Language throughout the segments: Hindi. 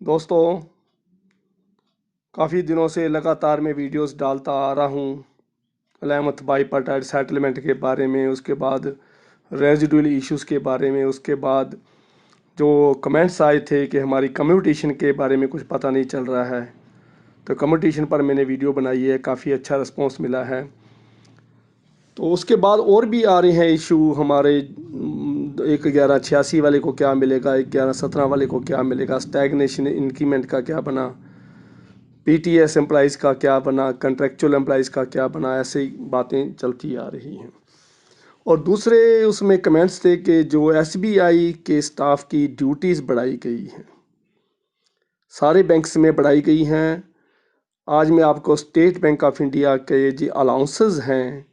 दोस्तों, काफ़ी दिनों से लगातार मैं वीडियोस डालता आ रहा हूँ अलैमत बाईपार्टाइट सेटलमेंट के बारे में, उसके बाद रेजिडुअल इश्यूज़ के बारे में, उसके बाद जो कमेंट्स आए थे कि हमारी कम्यूटेशन के बारे में कुछ पता नहीं चल रहा है। तो कम्यूटेशन पर मैंने वीडियो बनाई है, काफ़ी अच्छा रिस्पॉन्स मिला है। तो उसके बाद और भी आ रहे हैं इशू हमारे। 1186 वाले को क्या मिलेगा, 1117 वाले को क्या मिलेगा, स्टैग्नेशन इंक्रीमेंट का क्या बना, पीटीएस एम्प्लॉइज़ का क्या बना, कंट्रेक्चुअल एम्प्लॉइज़ का क्या बना, ऐसे ही बातें चलती आ रही हैं। और दूसरे उसमें कमेंट्स थे कि जो एसबीआई के स्टाफ की ड्यूटीज़ बढ़ाई गई हैं, सारे बैंक्स में बढ़ाई गई हैं। आज मैं आपको स्टेट बैंक ऑफ इंडिया के जो अलाउंसेस हैं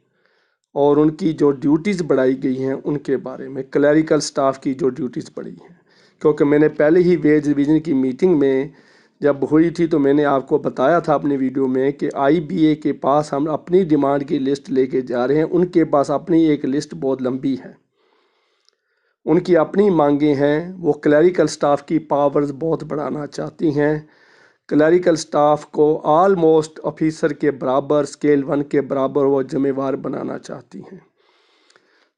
और उनकी जो ड्यूटीज़ बढ़ाई गई हैं उनके बारे में, क्लरिकल स्टाफ की जो ड्यूटीज़ बढ़ी हैं, क्योंकि मैंने पहले ही वेज रिवीजन की मीटिंग में जब हुई थी तो मैंने आपको बताया था अपने वीडियो में कि आईबीए के पास हम अपनी डिमांड की लिस्ट लेके जा रहे हैं। उनके पास अपनी एक लिस्ट बहुत लंबी है, उनकी अपनी मांगें हैं। वो क्लरिकल स्टाफ की पावर्स बहुत बढ़ाना चाहती हैं, क्लरिकल स्टाफ को आलमोस्ट ऑफिसर के बराबर, स्केल 1 के बराबर वो जिम्मेवार बनाना चाहती हैं।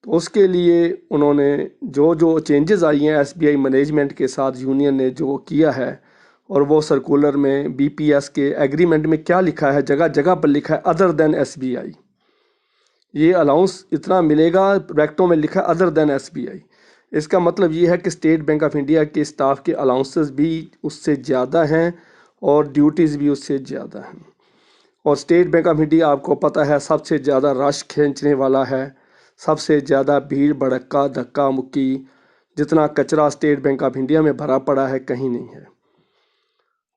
तो उसके लिए उन्होंने जो जो चेंजेस आई हैं एसबीआई मैनेजमेंट के साथ, यूनियन ने जो किया है, और वो सर्कुलर में बीपीएस के एग्रीमेंट में क्या लिखा है, जगह जगह पर लिखा है अदर देन एसबीआई। ये अलाउंस इतना मिलेगा, रेक्टो में लिखा है अदर देन एसबीआई। इसका मतलब ये है कि स्टेट बैंक ऑफ इंडिया के स्टाफ के अलाउंसेस भी उससे ज़्यादा हैं और ड्यूटीज़ भी उससे ज़्यादा हैं। और स्टेट बैंक ऑफ इंडिया आपको पता है सबसे ज़्यादा रश खींचने वाला है, सबसे ज़्यादा भीड़ भड़क्का धक्का मुक्की, जितना कचरा स्टेट बैंक ऑफ इंडिया में भरा पड़ा है कहीं नहीं है।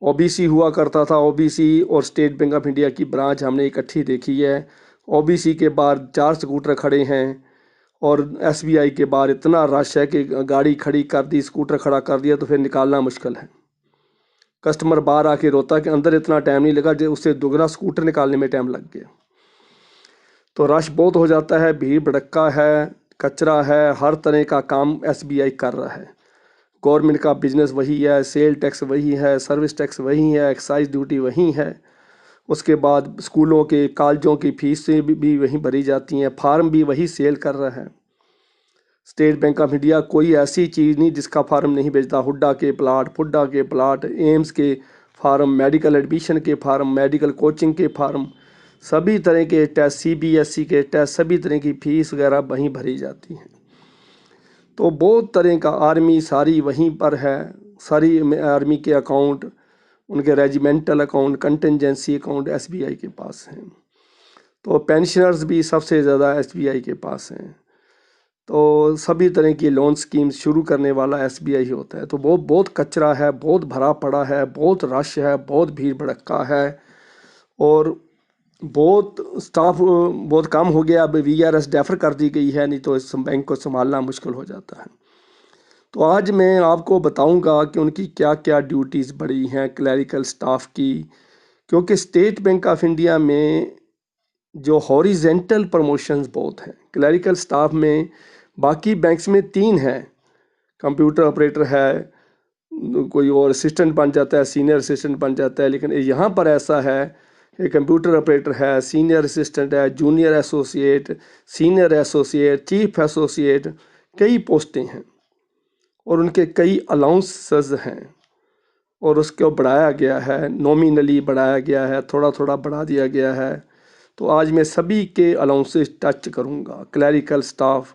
ओबीसी हुआ करता था, ओबीसी और स्टेट बैंक ऑफ इंडिया की ब्रांच हमने इकट्ठी देखी है। ओबीसी के बाहर 4 स्कूटर खड़े हैं और एसबीआई के बाहर इतना रश है कि गाड़ी खड़ी कर दी, स्कूटर खड़ा कर दिया तो फिर निकालना मुश्किल है। कस्टमर बाहर आके रोता कि अंदर इतना टाइम नहीं लगा, जो उससे दोगुना स्कूटर निकालने में टाइम लग गया। तो रश बहुत हो जाता है, भीड़ भड़क्का है, कचरा है, हर तरह का काम एसबीआई कर रहा है। गवर्नमेंट का बिजनेस वही है, सेल टैक्स वही है, सर्विस टैक्स वही है, एक्साइज ड्यूटी वही है। उसके बाद स्कूलों के कॉलेजों की फीसें भी वहीं भरी जाती हैं, फार्म भी वही सेल कर रहा है। स्टेट बैंक ऑफ इंडिया कोई ऐसी चीज़ नहीं जिसका फार्म नहीं बेचता। हुड्डा के प्लाट, फुड्डा के प्लाट, एम्स के फार्म, मेडिकल एडमिशन के फार्म, मेडिकल कोचिंग के फार्म, सभी तरह के टेस्ट, सीबीएसई के टेस्ट, सभी तरह की फीस वगैरह वहीं भरी जाती हैं। तो बहुत तरह का आर्मी सारी वहीं पर है, सारी आर्मी के अकाउंट, उनके regimental account, contingency account SBI के पास हैं। तो पेंशनर्स भी सबसे ज़्यादा एसबीआई के पास हैं। तो सभी तरह की लोन स्कीम्स शुरू करने वाला एसबीआई ही होता है। तो वो बहुत कचरा है, बहुत भरा पड़ा है, बहुत रश है, बहुत भीड़ भड़क्का है, और बहुत स्टाफ बहुत कम हो गया। अब वीआरएस डेफर कर दी गई है, नहीं तो इस बैंक को संभालना मुश्किल हो जाता है। तो आज मैं आपको बताऊंगा कि उनकी क्या क्या ड्यूटीज़ बढ़ी हैं क्लरिकल स्टाफ की, क्योंकि स्टेट बैंक ऑफ इंडिया में जो हॉरिजेंटल प्रमोशंस बहुत हैं क्लरिकल स्टाफ में। बाकी बैंक्स में 3 हैं, कंप्यूटर ऑपरेटर है, कोई और असिस्टेंट बन जाता है, सीनियर असिस्टेंट बन जाता है, लेकिन यहाँ पर ऐसा है कि कंप्यूटर ऑपरेटर है, सीनियर असिस्टेंट है, junior associate, senior associate, chief associate, कई पोस्टें हैं और उनके कई अलाउंसेस हैं। और उसको बढ़ाया गया है, नॉमिनली बढ़ाया गया है, थोड़ा थोड़ा बढ़ा दिया गया है। तो आज मैं सभी के अलाउंसेस टच करूँगा। Clerical staff,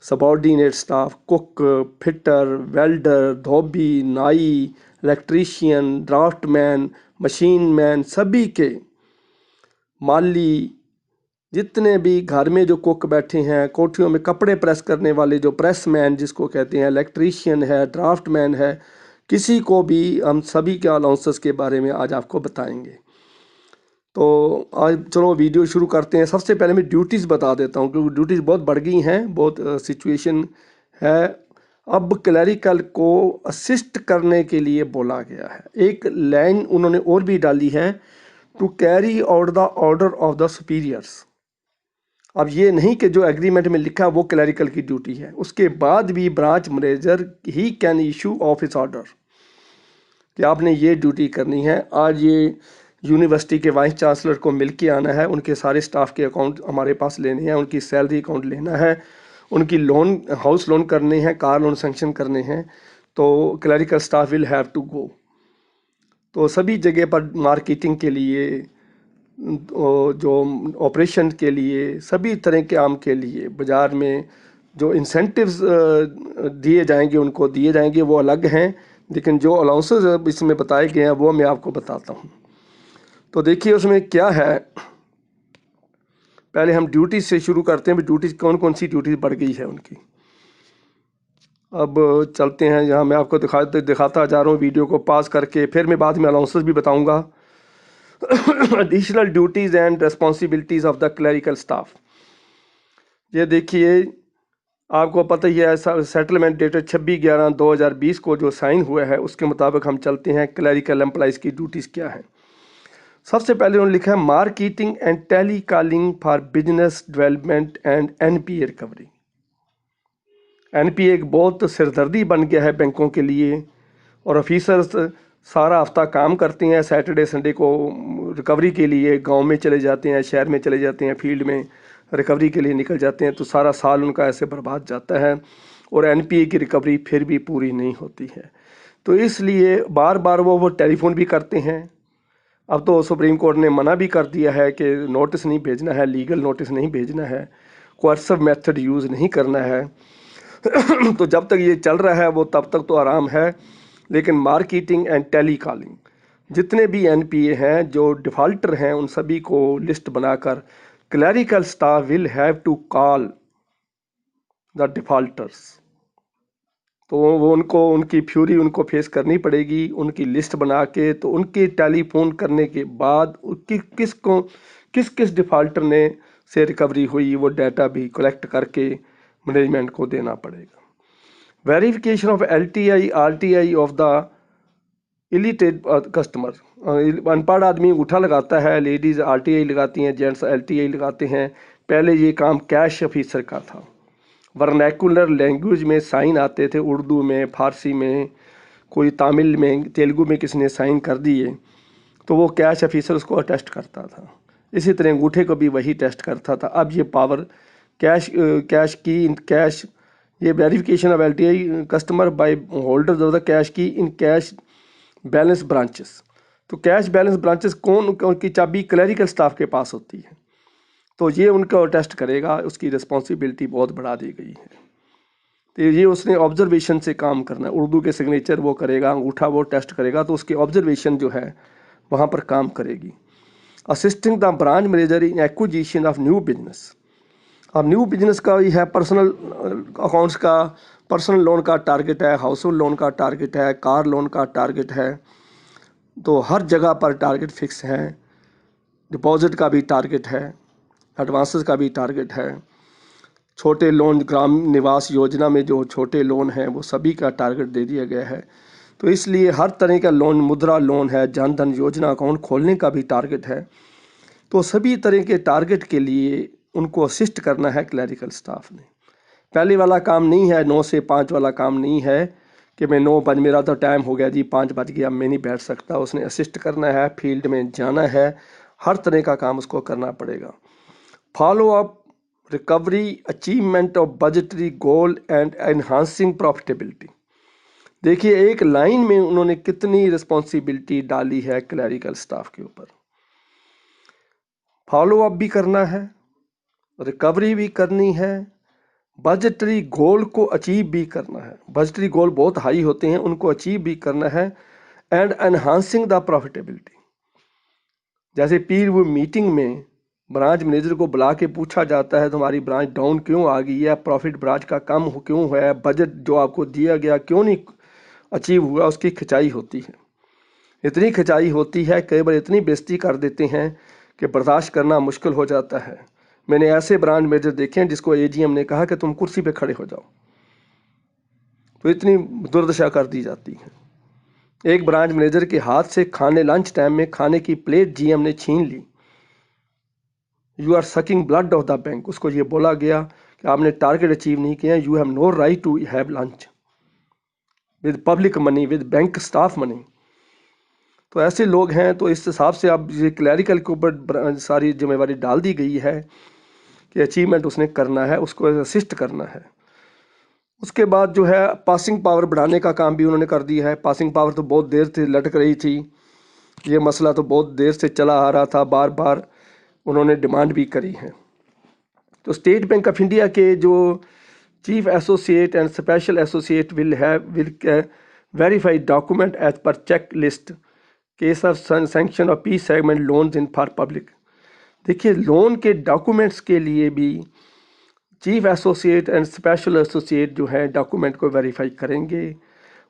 subordinate staff, cook, fitter, welder, धोबी, नाई, इलेक्ट्रीशियन, ड्राफ्टमैन, मशीन मैन, सभी के, माली, जितने भी घर में जो कुक बैठे हैं, कोठियों में कपड़े प्रेस करने वाले जो प्रेस मैन जिसको कहते हैं, इलेक्ट्रीशियन है, ड्राफ्टमैन है, किसी को भी हम सभी के अलाउंसेस के बारे में आज आपको बताएंगे। तो आज चलो वीडियो शुरू करते हैं। सबसे पहले मैं ड्यूटीज़ बता देता हूँ क्योंकि ड्यूटीज़ बहुत बढ़ गई हैं, बहुत सिचुएशन है। अब क्लरिकल को असिस्ट करने के लिए बोला गया है। एक लाइन उन्होंने और भी डाली है, to carry out the order of the superiors. अब ये नहीं कि जो एग्रीमेंट में लिखा वो क्लरिकल की ड्यूटी है, उसके बाद भी branch manager he can issue office order, कि आपने ये ड्यूटी करनी है। आज ये यूनिवर्सिटी के वाइस चांसलर को मिल के आना है, उनके सारे स्टाफ के अकाउंट हमारे पास लेने हैं, उनकी सैलरी अकाउंट लेना है, उनकी लोन हाउस लोन करने हैं, कार लोन सेंक्शन करने हैं। तो clerical staff will have to go. तो सभी जगह पर मार्केटिंग के लिए, जो ऑपरेशन के लिए, सभी तरह के काम के लिए बाज़ार में जो इंसेंटिव्स दिए जाएंगे उनको दिए जाएंगे, वो अलग हैं। लेकिन जो अलाउंसेस इसमें बताए गए हैं वो मैं आपको बताता हूँ। तो देखिए उसमें क्या है, पहले हम ड्यूटी से शुरू करते हैं। ड्यूटी कौन कौन सी ड्यूटी बढ़ गई है उनकी। अब चलते हैं, यहाँ मैं आपको दिखाता जा रहा हूँ वीडियो को पास करके, फिर मैं बाद में अलाउंसेस भी बताऊँगा। Additional duties and responsibilities of the clerical staff. ये देखिए आपको पता ही है, सेटलमेंट डेटेड 26/11/2020 को जो साइन हुआ है उसके मुताबिक हम चलते हैं। क्लरिकल एम्प्लॉइज़ की ड्यूटीज़ क्या हैं। सबसे पहले उन्होंने लिखा है marketing and tele calling for business development and NPA recovery. NPA एक बहुत सिरदर्दी बन गया है बैंकों के लिए, और ऑफिसर्स सारा हफ्ता काम करते हैं, सैटरडे संडे को रिकवरी के लिए गांव में चले जाते हैं, शहर में चले जाते हैं, फील्ड में रिकवरी के लिए निकल जाते हैं। तो सारा साल उनका ऐसे बर्बाद जाता है और एनपीए की रिकवरी फिर भी पूरी नहीं होती है। तो इसलिए बार बार वो टेलीफोन भी करते हैं। अब तो सुप्रीम कोर्ट ने मना भी कर दिया है कि नोटिस नहीं भेजना है, लीगल नोटिस नहीं भेजना है, कोर्सिव मेथड यूज़ नहीं करना है। तो जब तक ये चल रहा है वो तब तक तो आराम है। लेकिन मार्केटिंग एंड टेली कॉलिंग, जितने भी एनपीए हैं जो डिफ़ॉल्टर हैं उन सभी को लिस्ट बनाकर clerical staff will have to call the defaulters. तो वो उनको उनकी फ्यूरी उनको फेस करनी पड़ेगी, उनकी लिस्ट बना के। तो उनके टेलीफोन करने के बाद किस किस डिफ़ॉल्टर ने से रिकवरी हुई वो डाटा भी कलेक्ट करके मैनेजमेंट को देना पड़ेगा। Verification of LTI RTI of the illiterate customer. अनपढ़ आदमी अंगूठा लगाता है, लेडीज़ आरटीआई लगाती हैं, जेंट्स एलटीआई लगाते हैं। पहले ये काम कैश ऑफिसर का था। वर्नैकुलर लैंग्वेज में साइन आते थे, उर्दू में, फारसी में, कोई तमिल में, तेलुगु में किसी ने साइन कर दिए तो वो कैश ऑफिसर उसको अटेस्ट करता था। इसी तरह अंगूठे को भी वही टेस्ट करता था। अब ये पावर कैश ये verification of LTI customer bye holders of the cash की इन कैश बैलेंस ब्रांचेस। तो कैश बैलेंस ब्रांचेस कौन की चाबी क्लरिकल स्टाफ के पास होती है, तो ये उनका टेस्ट करेगा। उसकी रिस्पॉन्सिबिलिटी बहुत बढ़ा दी गई है। तो ये उसने ऑब्जर्वेशन से काम करना है। उर्दू के सिग्नेचर वो करेगा, अंगूठा वो टेस्ट करेगा, तो उसकी ऑब्जर्वेशन जो है वहाँ पर काम करेगी। Assisting the branch manager in acquisition of new business. अब न्यू बिजनेस का ही है, पर्सनल अकाउंट्स का, पर्सनल लोन का टारगेट है, हाउस होल्ड लोन का टारगेट है, कार लोन का टारगेट है। तो हर जगह पर टारगेट फिक्स है। डिपॉजिट का भी टारगेट है, एडवांसेस का भी टारगेट है। छोटे लोन ग्राम निवास योजना में जो छोटे लोन हैं वो सभी का टारगेट दे दिया गया है। तो इसलिए हर तरह का लोन, मुद्रा लोन है, जन धन योजना अकाउंट खोलने का भी टारगेट है। तो सभी तरह के टारगेट के लिए उनको असिस्ट करना है क्लरिकल स्टाफ ने। पहले वाला काम नहीं है, 9 से 5 वाला काम नहीं है कि मैं 9 बज, मेरा तो टाइम हो गया जी, 5 बज गया, मैं नहीं बैठ सकता। उसने असिस्ट करना है, फील्ड में जाना है, हर तरह का काम उसको करना पड़ेगा। Follow up recovery, achievement of budgetary goal and enhancing profitability. देखिए एक लाइन में उन्होंने कितनी रिस्पॉन्सिबिलिटी डाली है क्लरिकल स्टाफ के ऊपर। फॉलो अप भी करना है, रिकवरी भी करनी है, बजटरी गोल को अचीव भी करना है। बजटरी गोल बहुत हाई होते हैं, उनको अचीव भी करना है। And enhancing the profitability. जैसे पीर वो मीटिंग में ब्रांच मैनेजर को बुला के पूछा जाता है तुम्हारी ब्रांच डाउन क्यों आ गई है, प्रॉफिट ब्रांच का कम क्यों हुआ है, बजट जो आपको दिया गया क्यों नहीं अचीव हुआ, उसकी खिंचाई होती है। इतनी खिंचाई होती है, कई बार इतनी बेइज्जती कर देते हैं कि बर्दाश्त करना मुश्किल हो जाता है। मैंने ऐसे ब्रांच मैनेजर देखे हैं जिसको एजीएम ने कहा कि तुम कुर्सी पे खड़े हो जाओ, तो इतनी दुर्दशा कर दी जाती है। एक ब्रांच मैनेजर के हाथ से खाने लंच टाइम में खाने की प्लेट जीएम ने छीन ली। You are sucking blood of the bank. उसको ये बोला गया कि आपने टारगेट अचीव नहीं किया, you have no right to have lunch with public money, with bank staff money. तो ऐसे लोग हैं, तो इस हिसाब से अब ये क्लैरिकल के ऊपर सारी जिम्मेवारी डाल दी गई है कि अचीवमेंट उसने करना है, उसको असिस्ट करना है। उसके बाद जो है पासिंग पावर बढ़ाने का काम भी उन्होंने कर दिया है। पासिंग पावर तो बहुत देर से लटक रही थी, ये मसला तो बहुत देर से चला आ रहा था, बार बार उन्होंने डिमांड भी करी है। तो स्टेट बैंक ऑफ इंडिया के जो chief associate and special associate will verify document as per check list case of sanction of P segment loans in for public. देखिए, लोन के डॉक्यूमेंट्स के लिए भी chief associate and special associate जो है डॉक्यूमेंट को वेरीफाई करेंगे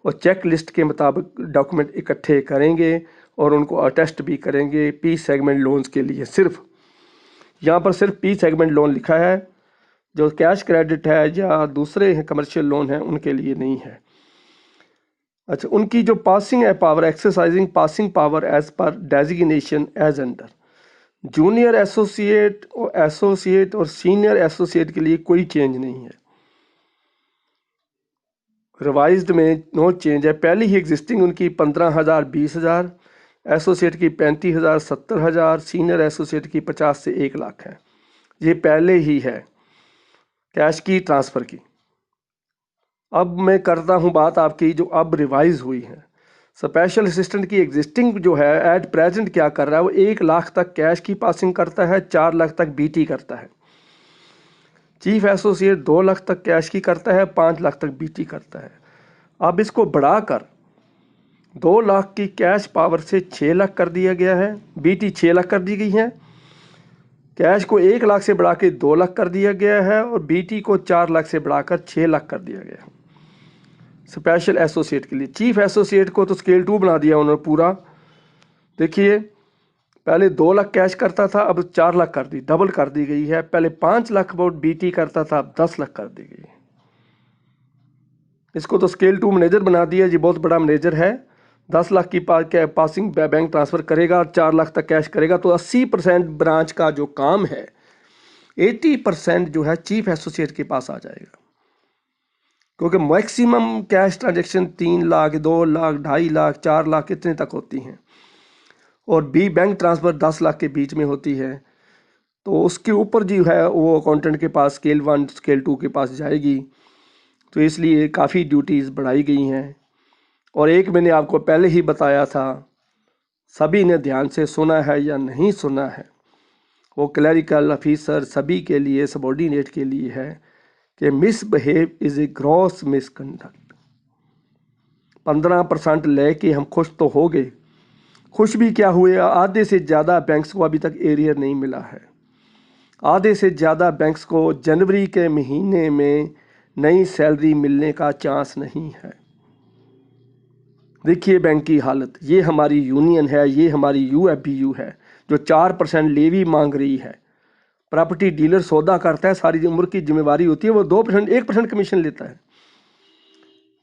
और चेक लिस्ट के मुताबिक डॉक्यूमेंट इकट्ठे करेंगे और उनको अटेस्ट भी करेंगे पी सेगमेंट लोन्स के लिए। सिर्फ यहाँ पर सिर्फ पी सेगमेंट लोन लिखा है, जो कैश क्रेडिट है या दूसरे कमर्शियल लोन हैं उनके लिए नहीं है। अच्छा, उनकी जो पासिंग है power, exercising passing power as per designation as under junior associate और सीनियर एसोसिएट के लिए कोई चेंज नहीं है। रिवाइज्ड में नो चेंज है। पहले ही एग्जिस्टिंग उनकी 15,000 20,000, एसोसिएट की 35,000 70,000, सीनियर एसोसिएट की 50 से 1 लाख है। ये पहले ही है कैश की ट्रांसफ़र की। अब मैं करता हूँ बात आपकी जो अब रिवाइज हुई है। स्पेशल असिस्टेंट की एग्जिस्टिंग जो है एट प्रेजेंट क्या कर रहा है, वो 1 लाख तक कैश की पासिंग करता है, 4 लाख तक बीटी करता है। चीफ एसोसिएट 2 लाख तक कैश की करता है, 5 लाख तक बीटी करता है। अब इसको बढ़ाकर 2 लाख की कैश पावर से 6 लाख कर दिया गया है, बीटी 6 लाख कर दी गई है। कैश को 1 लाख से बढ़ा के 2 लाख कर दिया गया है और बीटी को 4 लाख से बढ़ाकर 6 लाख कर दिया गया है स्पेशल एसोसिएट के लिए। चीफ एसोसिएट को तो स्केल 2 बना दिया उन्होंने पूरा। देखिए, पहले 2 लाख कैश करता था, अब 4 लाख कर दी, डबल कर दी गई है। पहले 5 लाख अबाउट बीटी करता था, अब 10 लाख कर दी गई है। इसको तो स्केल 2 मैनेजर बना दिया जी, बहुत बड़ा मैनेजर है। 10 लाख की पासिंग बैंक ट्रांसफ़र करेगा और 4 लाख तक कैश करेगा, तो 80% ब्रांच का जो काम है 80% जो है चीफ एसोसिएट के पास आ जाएगा, क्योंकि maximum cash transaction 3 lakh 2 lakh 2.5 lakh 4 lakh इतने तक होती हैं और बैंक ट्रांसफ़र 10 लाख के बीच में होती है। तो उसके ऊपर जो है वो अकाउंटेंट के पास स्केल 1 स्केल 2 के पास जाएगी। तो इसलिए काफ़ी ड्यूटीज़ बढ़ाई गई हैं। और एक मैंने आपको पहले ही बताया था, सभी ने ध्यान से सुना है या नहीं सुना है, वो क्लरिकल ऑफिसर सभी के लिए, सबॉर्डिनेट के लिए है कि misbehave is a gross misconduct. 15% लेके हम खुश तो हो गए, खुश भी क्या हुए, आधे से ज़्यादा बैंक्स को अभी तक एरियर नहीं मिला है। आधे से ज़्यादा बैंक्स को जनवरी के महीने में नई सैलरी मिलने का चांस नहीं है। देखिए बैंक की हालत, ये हमारी यूनियन है, ये हमारी यूएफबीयू है जो 4% लेवी मांग रही है। प्रॉपर्टी डीलर सौदा करता है, सारी उम्र की जिम्मेवारी होती है, वो 2% 1% कमीशन लेता है।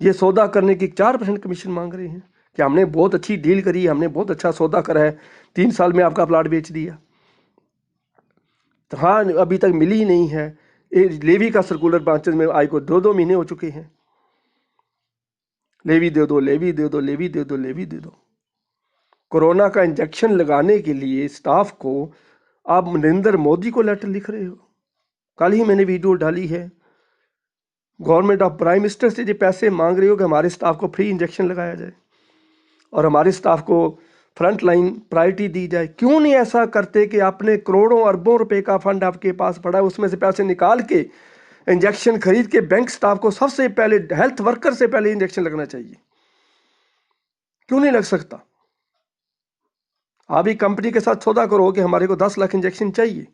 ये सौदा करने की 4% कमीशन मांग रहे हैं कि हमने बहुत अच्छी डील करी, हमने बहुत अच्छा सौदा करा है, 3 साल में आपका प्लाट बेच दिया। तो हाँ, अभी तक मिली ही नहीं है। लेवी का सर्कुलर ब्रांचेज में आई को 2-2 महीने हो चुके हैं, लेवी दे दो, लेवी दे दो, लेवी दे दो, लेवी दे दो। कोरोना का इंजेक्शन लगाने के लिए स्टाफ को आप नरेंद्र मोदी को लेटर लिख रहे हो। कल ही मैंने वीडियो डाली है, गवर्नमेंट ऑफ प्राइम मिनिस्टर से जो पैसे मांग रहे हो कि हमारे स्टाफ को फ्री इंजेक्शन लगाया जाए और हमारे स्टाफ को फ्रंट लाइन प्रायोरिटी दी जाए। क्यों नहीं ऐसा करते कि आपने करोड़ों अरबों रुपए का फंड आपके पास पड़ा है, उसमें से पैसे निकाल के इंजेक्शन खरीद के बैंक स्टाफ को सबसे पहले, हेल्थ वर्कर से पहले इंजेक्शन लगना चाहिए। क्यों नहीं लग सकता? आप ही कंपनी के साथ सौदा करो कि हमारे को 10 लाख इंजेक्शन चाहिए,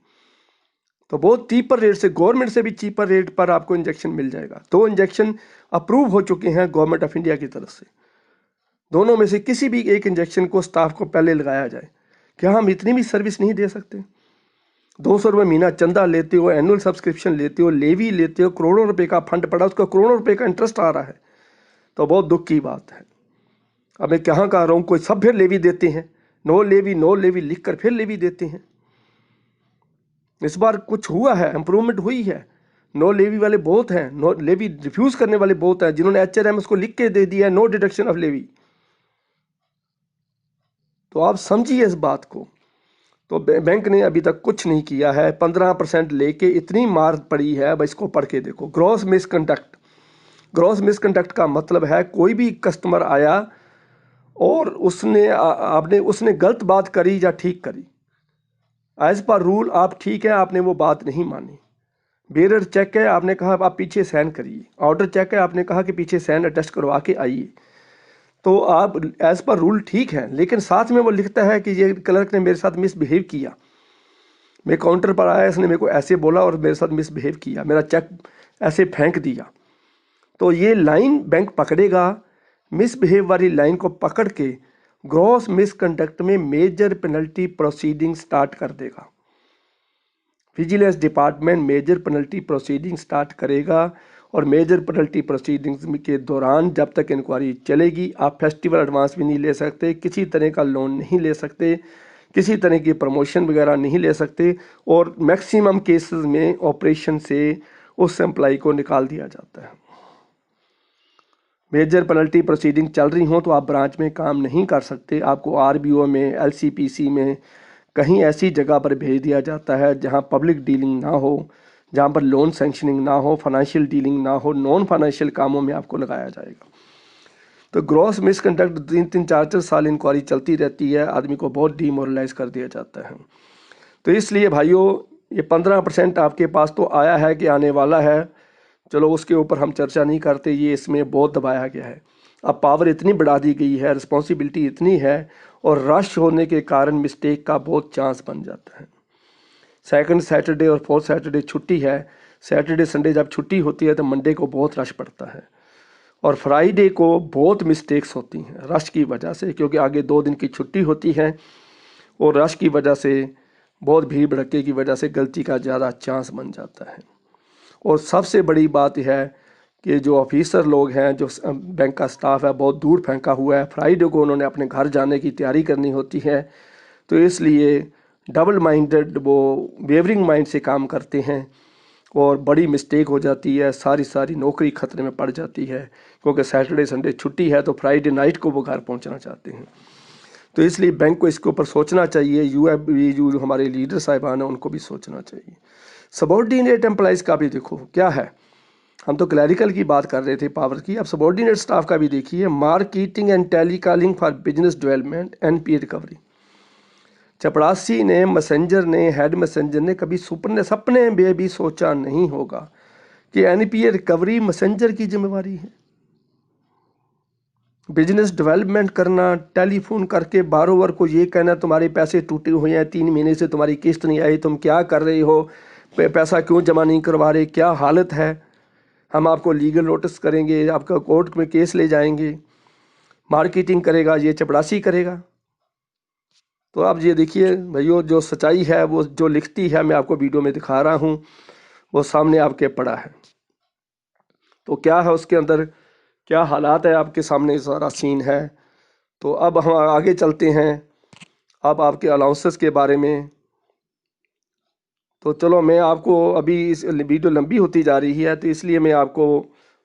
तो बहुत चीपर रेट से, गवर्नमेंट से भी चीपर रेट पर आपको इंजेक्शन मिल जाएगा। 2 इंजेक्शन अप्रूव हो चुके हैं गवर्नमेंट ऑफ इंडिया की तरफ से, दोनों में से किसी भी एक इंजेक्शन को स्टाफ को पहले लगाया जाए। क्या हम इतनी भी सर्विस नहीं दे सकते? 200 रुपये महीना चंदा लेते हो, एनुअल सब्सक्रिप्शन लेते हो, लेवी लेते हो, करोड़ों रुपए का फंड पड़ा, उसका करोड़ों रुपए का इंटरेस्ट आ रहा है, तो बहुत दुख की बात है। अब मैं कहाँ कह रहा हूँ, कोई सब फिर लेवी देते हैं, नो लेवी लिख कर फिर लेवी देते हैं। इस बार कुछ हुआ है, इंप्रूवमेंट हुई है। नो लेवी वाले बहुत हैं, नो लेवी रिफ्यूज़ करने वाले बहुत हैं, जिन्होंने HRM उसको लिख के दे दिया है, नो डिडक्शन ऑफ लेवी। तो आप समझिए इस बात को। तो बैंक ने अभी तक कुछ नहीं किया है। 15% लेके इतनी मार पड़ी है, अब इसको पढ़ के देखो। ग्रॉस मिसकंडक्ट, ग्रॉस मिसकंडक्ट का मतलब है कोई भी कस्टमर आया और उसने गलत बात करी या ठीक करी, एज पर रूल आप ठीक है, आपने वो बात नहीं मानी। बेरर चेक है, आपने कहा आप पीछे साइन करिए। ऑर्डर चेक है, आपने कहा कि पीछे साइन अटेस्ट करवा के आइए। तो आप एज पर रूल ठीक है, लेकिन साथ में वो लिखता है कि ये क्लर्क ने मेरे साथ मिसबिहेव किया, मैं काउंटर पर आया, इसने मेरे को ऐसे बोला और मेरे साथ मिसबिहेव किया, मेरा चेक ऐसे फेंक दिया। तो ये लाइन बैंक पकड़ेगा, मिसबिहेव वाली लाइन को पकड़ के ग्रॉस मिसकंडक्ट में मेजर पेनल्टी प्रोसीडिंग स्टार्ट कर देगा। Vigilance department major penalty proceeding start करेगा और मेजर पेनल्टी प्रोसीडिंग्स के दौरान जब तक इंक्वायरी चलेगी, आप फेस्टिवल एडवांस भी नहीं ले सकते, किसी तरह का लोन नहीं ले सकते, किसी तरह की प्रमोशन वगैरह नहीं ले सकते, और मैक्सिमम केसेस में ऑपरेशन से उस एम्प्लाई को निकाल दिया जाता है। मेजर पेनल्टी प्रोसीडिंग चल रही हो तो आप ब्रांच में काम नहीं कर सकते, आपको आरबीओ में, एलसीपीसी में, कहीं ऐसी जगह पर भेज दिया जाता है जहां पब्लिक डीलिंग ना हो, जहां पर लोन सेंक्शनिंग ना हो, फाइनेंशियल डीलिंग ना हो, नॉन फाइनेंशियल कामों में आपको लगाया जाएगा। तो ग्रॉस मिसकंडक्ट 3-4 इंक्वायरी चलती रहती है, आदमी को बहुत डीमोरलाइज कर दिया जाता है। तो इसलिए भाइयों, ये 15% आपके पास तो आया है कि आने वाला है, चलो उसके ऊपर हम चर्चा नहीं करते, ये इसमें बहुत दबाया गया है। अब पावर इतनी बढ़ा दी गई है, रिस्पॉन्सिबिलिटी इतनी है, और रश होने के कारण मिस्टेक का बहुत चांस बन जाता है। सेकंड सैटरडे और फोर्थ सैटरडे छुट्टी है, सैटरडे संडे जब छुट्टी होती है तो मंडे को बहुत रश पड़ता है, और फ्राइडे को बहुत मिस्टेक्स होती हैं रश की वजह से, क्योंकि आगे 2 दिन की छुट्टी होती है और रश की वजह से, बहुत भीड़ भड़के की वजह से गलती का ज़्यादा चांस बन जाता है। और सबसे बड़ी बात यह है कि जो ऑफिसर लोग हैं, जो बैंक का स्टाफ है, बहुत दूर फेंका हुआ है, फ्राइडे को उन्होंने अपने घर जाने की तैयारी करनी होती है, तो इसलिए डबल माइंडेड, वो वेवरिंग माइंड से काम करते हैं और बड़ी मिस्टेक हो जाती है, सारी सारी नौकरी खतरे में पड़ जाती है, क्योंकि सैटरडे संडे छुट्टी है तो फ्राइडे नाइट को वो घर पहुंचना चाहते हैं। तो इसलिए बैंक को इसके ऊपर सोचना चाहिए, जो हमारे लीडर साहिबान हैं उनको भी सोचना चाहिए। सबॉर्डिनेट एम्प्लॉइज़ का भी देखो क्या है, हम तो क्लैरिकल की बात कर रहे थे पावर की, अब सबॉर्डिनेट स्टाफ का भी देखिए। Marketing and telecalling for business development, NPA recovery. चपड़ासी ने, मैसेंजर ने, हेड मैसेंजर ने कभी सपने में भी सोचा नहीं होगा कि एनपीए रिकवरी मैसेंजर की जिम्मेवारी है। बिजनेस डेवलपमेंट करना, टेलीफोन करके बारोवर को ये कहना तुम्हारे पैसे टूटे हुए हैं, 3 महीने से तुम्हारी किस्त नहीं आई, तुम क्या कर रहे हो, पैसा क्यों जमा नहीं करवा रहे, क्या हालत है, हम आपको लीगल नोटिस करेंगे, आपका कोर्ट में केस ले जाएंगे। मार्केटिंग करेगा ये चपड़ासी करेगा। तो आप ये देखिए भाइयों, जो सच्चाई है वो जो लिखती है, मैं आपको वीडियो में दिखा रहा हूँ, वो सामने आपके पड़ा है। तो क्या है उसके अंदर, क्या हालात है, आपके सामने सारा सीन है। तो अब हम आगे चलते हैं, अब आपके अलाउंसेस के बारे में। तो चलो, मैं आपको अभी, इस वीडियो लंबी होती जा रही है तो इसलिए मैं आपको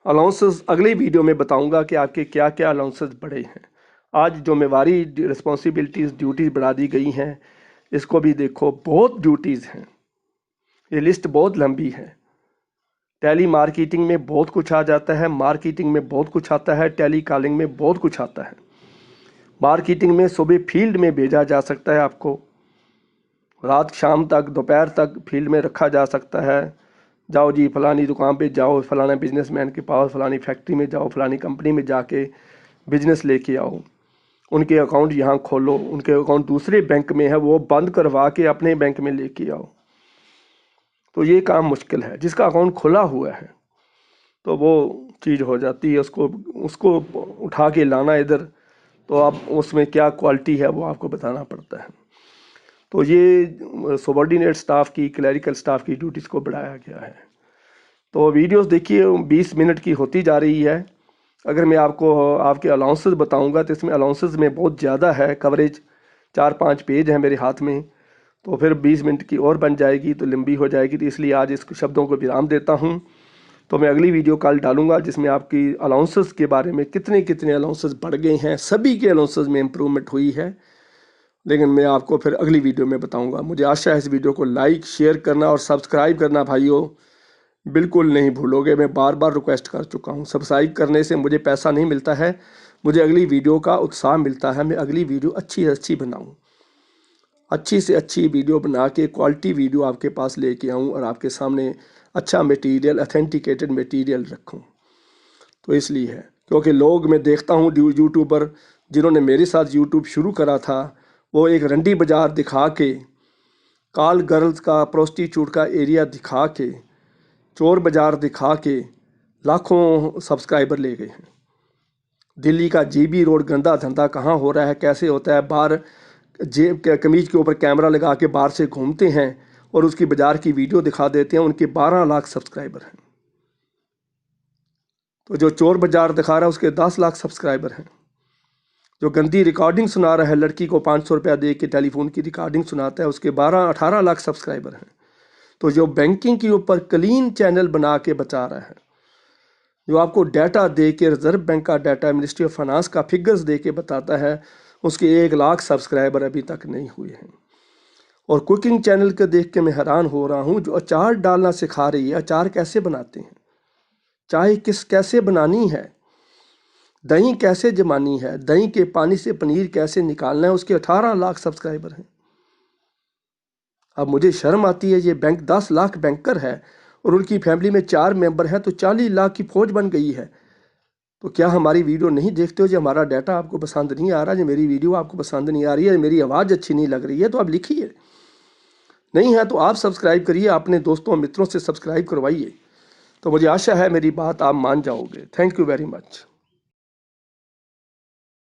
अलाउंसेस अगली वीडियो में बताऊंगा कि आपके क्या क्या अलाउंसेस बढ़े हैं। आज जिम्मेवारी, रिस्पॉन्सिबिलिटीज़, ड्यूटीज़ बढ़ा दी गई हैं, इसको भी देखो, बहुत ड्यूटीज़ हैं, ये लिस्ट बहुत लंबी है। टेली मार्केटिंग में बहुत कुछ आ जाता है, मार्केटिंग में बहुत कुछ आता है, टेली कॉलिंग में बहुत कुछ आता है। मार्केटिंग में सुबह फील्ड में भेजा जा सकता है, आपको रात शाम तक, दोपहर तक फील्ड में रखा जा सकता है। जाओ जी फलानी दुकान पे जाओ, फलाना बिजनेसमैन के पास, फलानी फैक्ट्री में जाओ, फलानी कंपनी में जाके बिजनेस लेके आओ, उनके अकाउंट यहाँ खोलो, उनके अकाउंट दूसरे बैंक में है वो बंद करवा के अपने बैंक में लेके आओ। तो ये काम मुश्किल है। जिसका अकाउंट खुला हुआ है तो वो चीज़ हो जाती है, उसको उसको उठा के लाना इधर, तो आप उसमें क्या क्वालिटी है वो आपको बताना पड़ता है। तो ये सबॉर्डिनेट स्टाफ की, क्लरिकल स्टाफ की ड्यूटीज़ को बढ़ाया गया है। तो वीडियोस देखिए 20 मिनट की होती जा रही है। अगर मैं आपको आपके अलाउंसेस बताऊंगा तो इसमें अलाउंसेस में बहुत ज़्यादा है कवरेज, 4-5 पेज हैं मेरे हाथ में, तो फिर 20 मिनट की और बन जाएगी तो लंबी हो जाएगी। तो इसलिए आज इस शब्दों को विराम देता हूँ। तो मैं अगली वीडियो कल डालूंगा जिसमें आपकी अलाउंसेस के बारे में, कितने कितने अलाउंसेस बढ़ गए हैं, सभी के अलाउंसेस में इम्प्रूवमेंट हुई है, लेकिन मैं आपको फिर अगली वीडियो में बताऊंगा। मुझे आशा है इस वीडियो को लाइक शेयर करना और सब्सक्राइब करना भाइयों बिल्कुल नहीं भूलोगे। मैं बार बार रिक्वेस्ट कर चुका हूँ, सब्सक्राइब करने से मुझे पैसा नहीं मिलता है, मुझे अगली वीडियो का उत्साह मिलता है। मैं अगली वीडियो अच्छी से अच्छी बनाऊँ, अच्छी से अच्छी वीडियो बना के क्वालिटी वीडियो आपके पास लेके आऊँ और आपके सामने अच्छा मटेरियल, ऑथेंटिकेटेड मटेरियल रखूँ। तो इसलिए है क्योंकि लोग, मैं देखता हूँ यूट्यूबर जिन्होंने मेरे साथ यूट्यूब शुरू करा था, वो एक रंडी बाज़ार दिखा के, कॉल गर्ल्स का, प्रोस्टिट्यूट का एरिया दिखा के, चोर बाज़ार दिखा के लाखों सब्सक्राइबर ले गए हैं। दिल्ली का जीबी रोड गंदा धंधा कहाँ हो रहा है, कैसे होता है, बाहर जेब के कमीज के ऊपर कैमरा लगा के बाहर से घूमते हैं और उसकी बाज़ार की वीडियो दिखा देते हैं। उनके 12 लाख सब्सक्राइबर हैं। तो जो चोर बाज़ार दिखा रहा है उसके 10 लाख सब्सक्राइबर हैं। जो गंदी रिकॉर्डिंग सुना रहा है, लड़की को 500 रुपया दे के टेलीफोन की रिकॉर्डिंग सुनाता है, उसके 12-18 लाख सब्सक्राइबर हैं। तो जो बैंकिंग के ऊपर क्लीन चैनल बना के बचा रहा है, जो आपको डाटा दे के, रिजर्व बैंक का डाटा, मिनिस्ट्री ऑफ फाइनेंस का फिगर्स दे के बताता है, उसके 1 लाख सब्सक्राइबर अभी तक नहीं हुए हैं। और कुकिंग चैनल के देख के मैं हैरान हो रहा हूँ, जो अचार डालना सिखा रही है, अचार कैसे बनाते हैं, चाय कैसे बनानी है, दही कैसे जमानी है, दही के पानी से पनीर कैसे निकालना है, उसके 18 लाख सब्सक्राइबर हैं। अब मुझे शर्म आती है, ये बैंक 10 लाख बैंकर है और उनकी फैमिली में 4 मेंबर हैं, तो 40 लाख की फौज बन गई है। तो क्या हमारी वीडियो नहीं देखते हो? जो हमारा डाटा आपको पसंद नहीं आ रहा, जो मेरी वीडियो आपको पसंद नहीं आ रही है, मेरी आवाज़ अच्छी नहीं लग रही है, तो आप लिखिए। नहीं है तो आप सब्सक्राइब करिए, अपने दोस्तों और मित्रों से सब्सक्राइब करवाइए। तो मुझे आशा है मेरी बात आप मान जाओगे। Thank you very much.